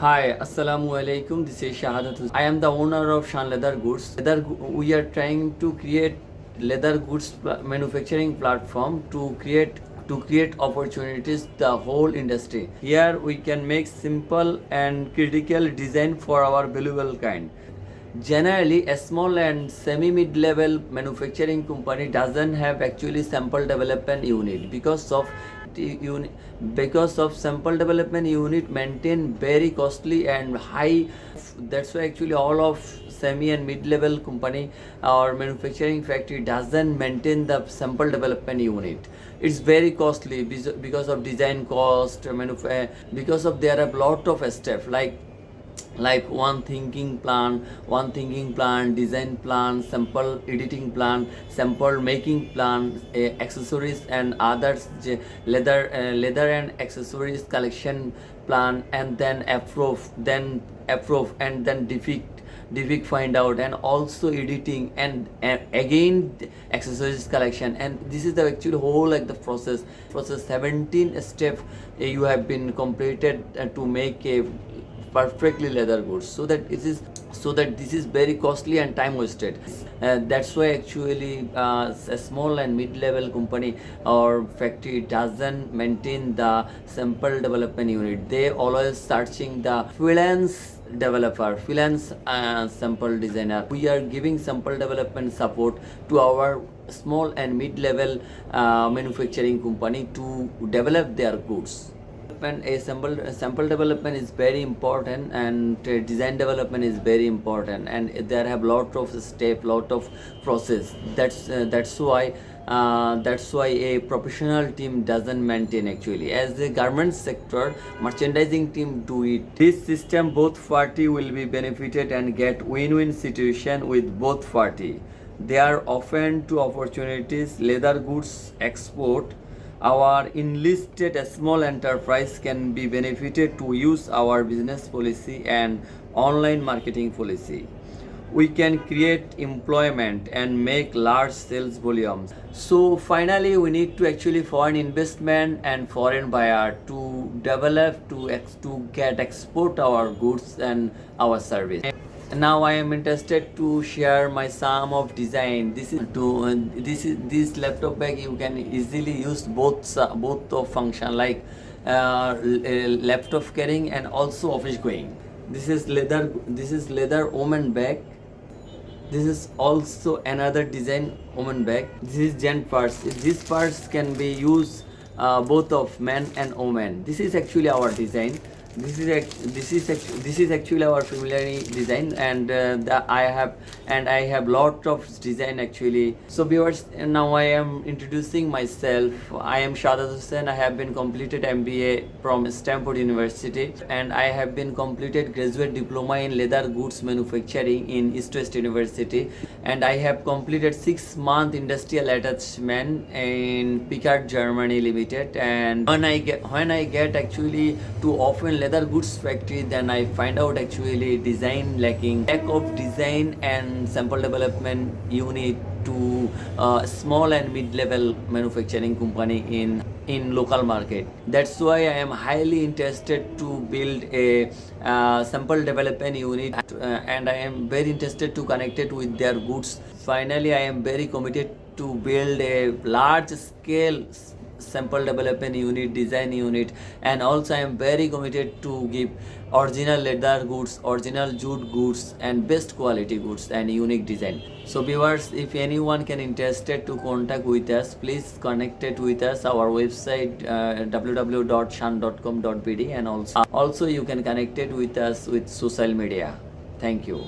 Hi, Assalamu alaikum. This is Shahadat. I am the owner of Shan Leather Goods. We are trying to create leather goods manufacturing platform to create opportunities the whole industry. Here we can make simple and critical design for our valuable kind. Generally, a small and semi-mid-level manufacturing company doesn't have actually sample development unit because of sample development unit maintain very costly and high. That's why actually all of semi and mid-level company or manufacturing factory doesn't maintain the sample development unit. It's very costly because of design cost, because of there are a lot of steps like one thinking plan, design plan, sample editing plan, sample making plan, accessories and others, leather and accessories collection plan, and then approve and then defect find out, and also editing, and again accessories collection. And this is the actually whole like the process 17 steps you have been completed to make a perfectly leather goods, so that this is very costly and time wasted. That's why actually a small and mid-level company or factory doesn't maintain the sample development unit. They always searching the freelance sample designer. We are giving sample development support to our small and mid-level manufacturing company to develop their goods. A sample development is very important, and design development is very important, and there have lot of step, lot of process. That's why a professional team doesn't maintain actually. As the garment sector, merchandising team do it. This system both party will be benefited and get win-win situation with both party. They are often to opportunities. Leather goods export, our enlisted small enterprise can be benefited to use our business policy and online marketing policy. We can create employment and make large sales volumes. So finally, we need to actually foreign investment and foreign buyer to develop to get export our goods and our service. Now I am interested to share my some of design. This laptop bag you can easily use both of function, like laptop carrying and also office going. This is leather woman bag. This is also another design woman bag. This is gent parts. These parts can be used both of men and women. This is actually our design. This is actually our family design, and I have lot of design actually. So viewers, now I am introducing myself. I am Shahadat Hussain. I have been completed MBA from Stanford University, and I have been completed graduate diploma in leather goods manufacturing in East West University, and I have completed 6-month industrial attachment in Picard Germany Limited. And when I get actually to often leather goods factory, then I find out actually design lacking, lack of design and sample development unit to small and mid-level manufacturing company in local market. That's why I am highly interested to build a sample development unit, and I am very interested to connect it with their goods. Finally, I am very committed to build a large scale sample development unit, design unit, and also I am very committed to give original leather goods, original jute goods, and best quality goods and unique design. So viewers, if anyone can interested to contact with us, please connect it with us. Our website www.shan.com.bd, and also you can connect it with us with social media. Thank you.